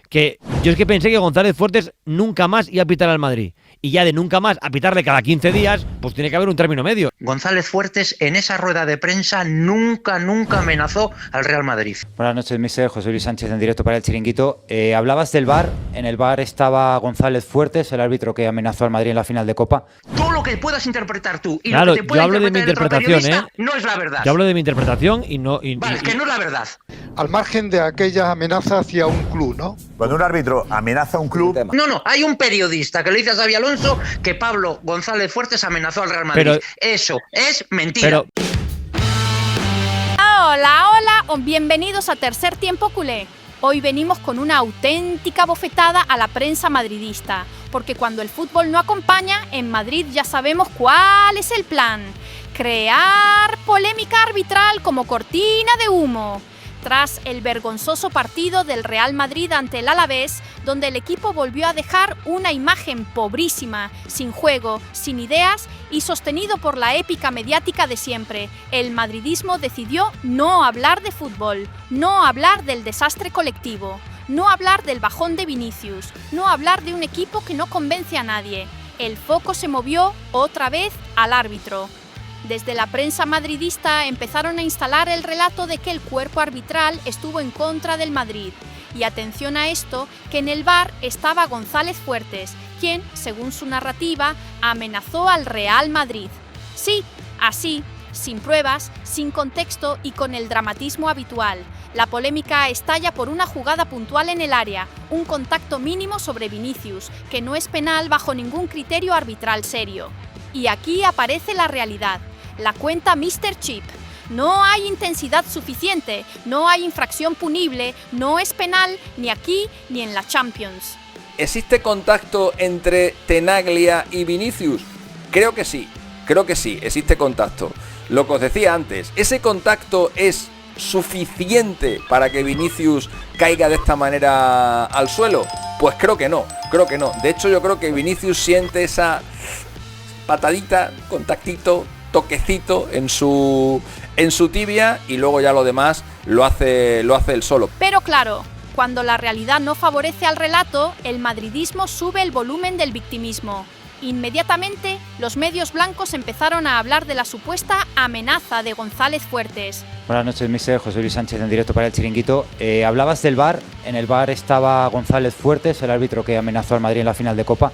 que yo es que pensé que González Fuertes nunca más iba a pitar al Madrid. Y ya de nunca más a pitarle cada 15 días, pues tiene que haber un término medio. González Fuertes en esa rueda de prensa nunca amenazó al Real Madrid. Buenas noches, mister. José Luis Sánchez en directo para El Chiringuito. Hablabas del VAR. En el VAR estaba González Fuertes, el árbitro que amenazó al Madrid en la final de Copa. Todo lo que puedas interpretar tú y claro, lo que te pueda yo hablo de mi interpretación, no es la verdad. Yo hablo de mi interpretación y no... Vale, es que no es la verdad. Al margen de aquellas amenazas hacia un club, ¿no? Cuando un árbitro amenaza a un club... No, hay un periodista que le dice a Xabi Alonso que Pablo González Fuertes amenazó al Real Madrid. Pero, eso es mentira. Hola, bienvenidos a Tercer Tiempo Culé. Hoy venimos con una auténtica bofetada a la prensa madridista, porque cuando el fútbol no acompaña, en Madrid ya sabemos cuál es el plan: crear polémica arbitral como cortina de humo. Tras el vergonzoso partido del Real Madrid ante el Alavés, donde el equipo volvió a dejar una imagen pobrísima, sin juego, sin ideas y sostenido por la épica mediática de siempre, el madridismo decidió no hablar de fútbol, no hablar del desastre colectivo, no hablar del bajón de Vinicius, no hablar de un equipo que no convence a nadie. El foco se movió otra vez al árbitro. Desde la prensa madridista empezaron a instalar el relato de que el cuerpo arbitral estuvo en contra del Madrid. Y atención a esto, que en el VAR estaba González Fuertes, quien, según su narrativa, amenazó al Real Madrid. Sí, así, sin pruebas, sin contexto y con el dramatismo habitual. La polémica estalla por una jugada puntual en el área, un contacto mínimo sobre Vinicius, que no es penal bajo ningún criterio arbitral serio. Y aquí aparece la realidad. La cuenta Mr. Chip. No hay intensidad suficiente, no hay infracción punible, no es penal ni aquí ni en la Champions. ¿Existe contacto entre Tenaglia y Vinicius? Creo que sí, existe contacto. Lo que os decía antes, ¿ese contacto es suficiente para que Vinicius caiga de esta manera al suelo? Pues creo que no. De hecho, yo creo que Vinicius siente esa patadita, contactito, toquecito en su tibia y luego ya lo demás lo hace él solo. Pero claro, cuando la realidad no favorece al relato, el madridismo sube el volumen del victimismo. Inmediatamente, los medios blancos empezaron a hablar de la supuesta amenaza de González Fuertes. Buenas noches, mister. José Luis Sánchez en directo para El Chiringuito. Hablabas del VAR. En el VAR estaba González Fuertes, el árbitro que amenazó al Madrid en la final de Copa.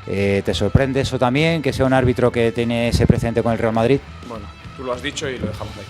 ¿Te sorprende eso también, que sea un árbitro que tiene ese precedente con el Real Madrid? Bueno, tú lo has dicho y lo dejamos ahí.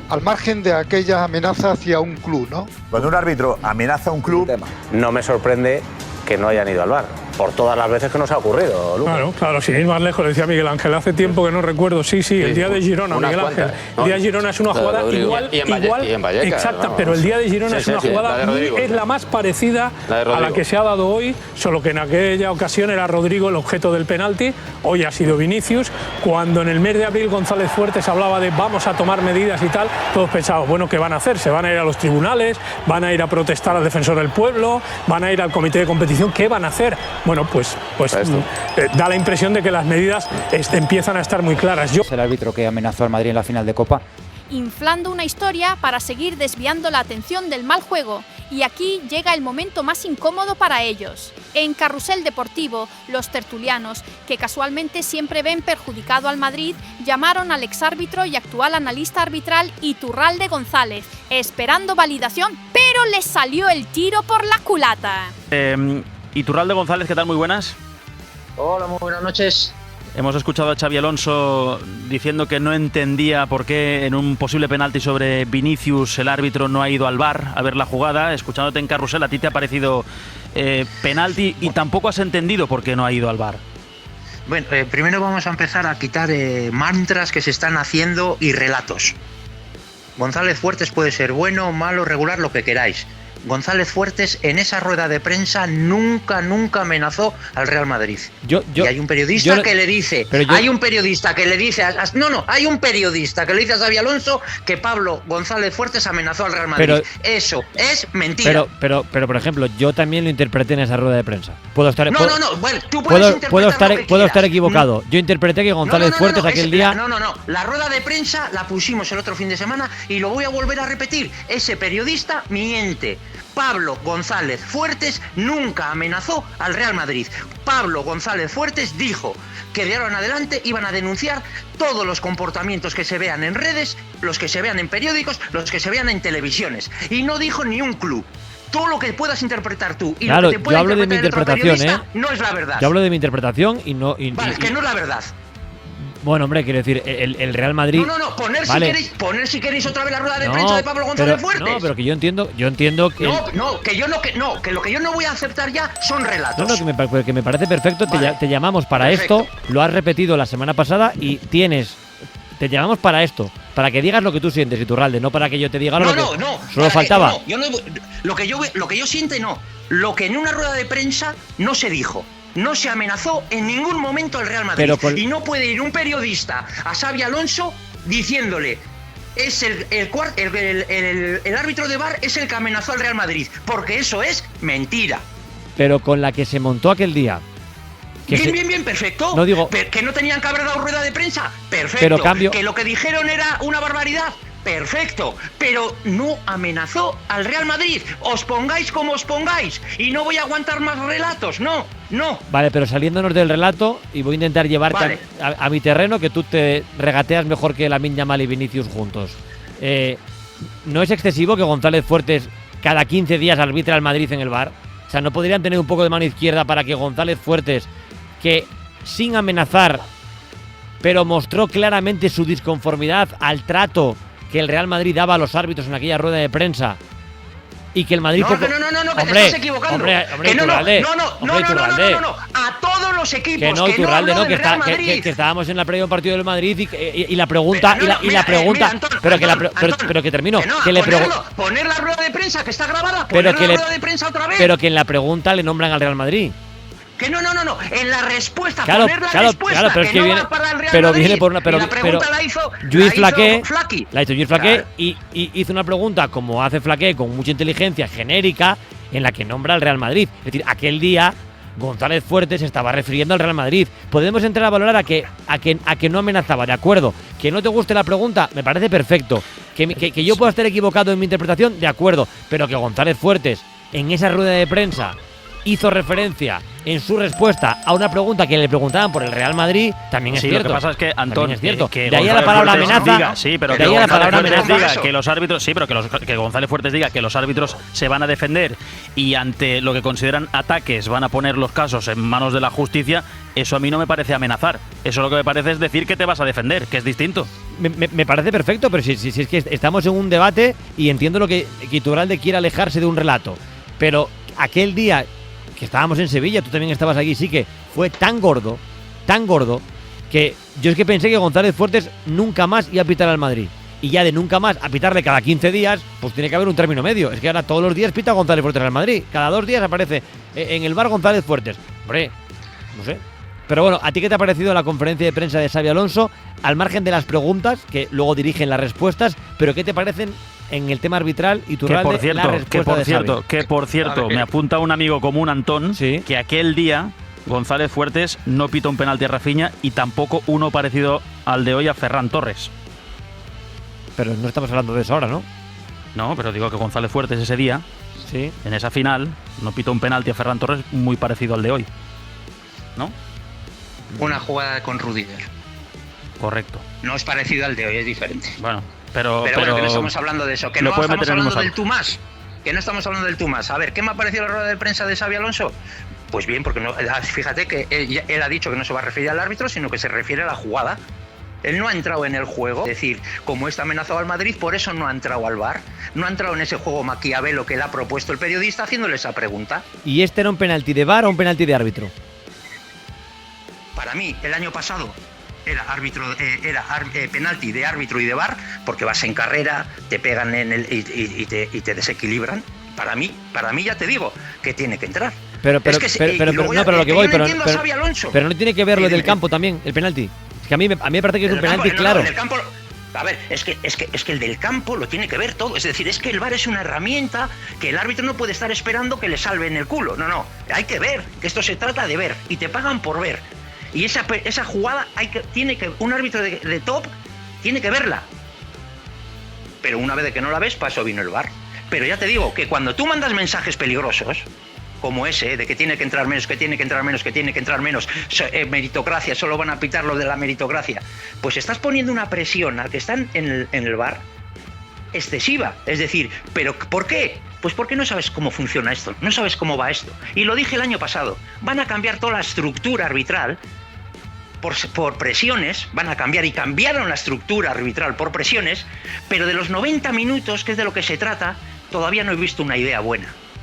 Al margen de aquellas amenazas hacia un club, ¿no? Cuando un árbitro amenaza a un club... No me sorprende que no hayan ido al VAR, por todas las veces que nos ha ocurrido, Lucas. Claro, sin ir más lejos, decía Miguel Ángel, hace tiempo que no recuerdo, sí, el día de Girona, Miguel Ángel. El día de Girona es una jugada igual, exacta, pero el día de Girona es una jugada, es la más parecida a la que se ha dado hoy, solo que en aquella ocasión era Rodrigo el objeto del penalti, hoy ha sido Vinicius. Cuando en el mes de abril González Fuertes hablaba de vamos a tomar medidas y tal, todos pensaban, bueno, ¿qué van a hacer? ¿Se van a ir a los tribunales? ¿Van a ir a protestar al defensor del pueblo? ¿Van a ir al comité de competición? ¿Qué van a hacer? Bueno, pues da la impresión de que las medidas empiezan a estar muy claras. El árbitro que amenazó al Madrid en la final de Copa. Inflando una historia para seguir desviando la atención del mal juego. Y aquí llega el momento más incómodo para ellos. En Carrusel Deportivo, los tertulianos, que casualmente siempre ven perjudicado al Madrid, llamaron al exárbitro y actual analista arbitral Iturralde González, esperando validación, pero les salió el tiro por la culata. Iturralde González, ¿qué tal? Muy buenas. Hola, muy buenas noches. Hemos escuchado a Xabi Alonso diciendo que no entendía por qué en un posible penalti sobre Vinicius el árbitro no ha ido al VAR a ver la jugada. Escuchándote en Carrusel, ¿a ti te ha parecido penalti y tampoco has entendido por qué no ha ido al VAR? Bueno, primero vamos a empezar a quitar mantras que se están haciendo y relatos. González Fuertes puede ser bueno, malo, regular, lo que queráis. González Fuertes en esa rueda de prensa nunca amenazó al Real Madrid. Y hay un periodista que le dice, hay un periodista que le dice a Xabi Alonso que Pablo González Fuertes amenazó al Real Madrid. Eso es mentira. Pero por ejemplo, yo también lo interpreté en esa rueda de prensa. Puedo estar bueno, tú puedo estar equivocado. Yo interpreté que González Fuertes aquel día. La rueda de prensa la pusimos el otro fin de semana y lo voy a volver a repetir. Ese periodista miente. Pablo González Fuertes nunca amenazó al Real Madrid. Pablo González Fuertes dijo que de ahora en adelante iban a denunciar todos los comportamientos que se vean en redes, los que se vean en periódicos, los que se vean en televisiones. Y no dijo ni un club. Todo lo que puedas interpretar tú y lo que te pueda yo hablo de mi interpretación, no es la verdad. Yo hablo de mi interpretación y no. Vale, es que no es la verdad. Bueno, hombre, quiero decir, el Real Madrid. Poner si queréis otra vez la rueda de prensa de Pablo González Fuertes. No, pero que yo entiendo que. Que lo que yo no voy a aceptar ya son relatos. Que me parece perfecto. Vale. Te llamamos para esto. Lo has repetido la semana pasada y te llamamos para esto, para que digas lo que tú sientes, Iturralde, no para que yo te diga lo que solo faltaba. Lo que yo siento no. Lo que en una rueda de prensa no se dijo. No se amenazó en ningún momento al Real Madrid. Y no puede ir un periodista a Xabi Alonso diciéndole es el árbitro de VAR es el que amenazó al Real Madrid, porque eso es mentira. Pero con la que se montó aquel día. Bien, perfecto. No digo que no tenían que haber dado rueda de prensa, perfecto. Pero que lo que dijeron era una barbaridad, perfecto, pero no amenazó al Real Madrid. Os pongáis como os pongáis y no voy a aguantar más relatos, no. Vale, pero saliéndonos del relato, y voy a intentar llevarte a mi terreno, que tú te regateas mejor que Lamine Yamal y Vinicius juntos. ¿No es excesivo que González Fuertes cada 15 días arbitre al Madrid en el VAR? O sea, ¿no podrían tener un poco de mano izquierda para que González Fuertes, que sin amenazar, pero mostró claramente su disconformidad al trato que el Real Madrid daba a los árbitros en aquella rueda de prensa, y que el Madrid... No, que te estás equivocando. Hombre, no. A todos los equipos. Que no, Iturralde, no, que estábamos en la previa de un partido del Madrid y la pregunta... Pero que termino. Poner la rueda de prensa que está grabada, poner la rueda de prensa otra vez. Pero que en la pregunta le nombran al Real Madrid. Que no. En la respuesta, claro, poner la respuesta, pero es que no viene, va para el Real pero Madrid. Viene por una, pero, y la pregunta la hizo Lluís Flaqué, claro. y hizo una pregunta, como hace Flaqué, con mucha inteligencia, genérica, en la que nombra al Real Madrid. Es decir, aquel día González Fuertes se estaba refiriendo al Real Madrid. Podemos entrar a valorar a que no amenazaba, de acuerdo. Que no te guste la pregunta, me parece perfecto. Que yo pueda estar equivocado en mi interpretación, de acuerdo. Pero que González Fuertes, en esa rueda de prensa, hizo referencia en su respuesta a una pregunta que le preguntaban por el Real Madrid, también es cierto. Lo que pasa es que, Antón, es cierto. Que de ahí a la palabra amenaza. Diga que los árbitros, que González Fuertes diga que los árbitros se van a defender y ante lo que consideran ataques van a poner los casos en manos de la justicia, eso a mí no me parece amenazar. Eso lo que me parece es decir que te vas a defender, que es distinto. Me parece perfecto, pero si es que estamos en un debate y entiendo lo que Iturralde quiere alejarse de un relato. Pero aquel día que estábamos en Sevilla, tú también estabas aquí, sí que fue tan gordo, que yo es que pensé que González Fuertes nunca más iba a pitar al Madrid. Y ya de nunca más a pitarle cada 15 días, pues tiene que haber un término medio. Es que ahora todos los días pita González Fuertes al Madrid. Cada 2 días aparece en el VAR González Fuertes. Hombre, no sé. Pero bueno, ¿a ti qué te ha parecido la conferencia de prensa de Xabi Alonso? Al margen de las preguntas, que luego dirigen las respuestas, pero ¿qué te parecen en el tema arbitral y tu que por cierto, me apunta un amigo común, Antón, que aquel día González Fuertes no pitó un penalti a Rafinha y tampoco uno parecido al de hoy a Ferran Torres. Pero no estamos hablando de eso ahora, ¿no? No, pero digo que González Fuertes ese día, en esa final, no pitó un penalti a Ferran Torres muy parecido al de hoy, ¿no? Una jugada con Rudiger. Correcto. No es parecido al de hoy, es diferente. Bueno, pero bueno, que no estamos hablando de eso, que no estamos hablando del tú más. Que no estamos hablando del tú más. A ver, ¿qué me ha parecido la rueda de prensa de Xabi Alonso? Pues bien, porque no, fíjate que él ha dicho que no se va a referir al árbitro, sino que se refiere a la jugada. Él no ha entrado en el juego, es decir, como está amenazado al Madrid, por eso no ha entrado al VAR. No ha entrado en ese juego maquiavelo que le ha propuesto el periodista haciéndole esa pregunta. ¿Y este era un penalti de VAR o un penalti de árbitro? Para mí, el año pasado era penalti de árbitro y de VAR, porque vas en carrera, te pegan en y te desequilibran. Para mí ya te digo que tiene que entrar. Pero lo que voy, pero no tiene que ver lo del campo también, el penalti. Es que a mí me parece que es un penalti claro. El campo, a ver, es que el del campo lo tiene que ver todo. Es decir, es que el VAR es una herramienta que el árbitro no puede estar esperando que le salven el culo. No, hay que ver, que esto se trata de ver y te pagan por ver. Y esa jugada un árbitro de top tiene que verla. Pero una vez de que no la ves, para eso vino el VAR. Pero ya te digo que cuando tú mandas mensajes peligrosos, como ese, de que tiene que entrar menos, que tiene que entrar menos, que tiene que entrar menos, meritocracia, solo van a pitar lo de la meritocracia, pues estás poniendo una presión al que están en el VAR excesiva. Es decir, ¿pero por qué? Pues porque no sabes cómo funciona esto, no sabes cómo va esto. Y lo dije el año pasado, van a cambiar toda la estructura arbitral por presiones, van a cambiar, y cambiaron la estructura arbitral por presiones, pero de los 90 minutos, que es de lo que se trata, todavía no he visto una idea buena.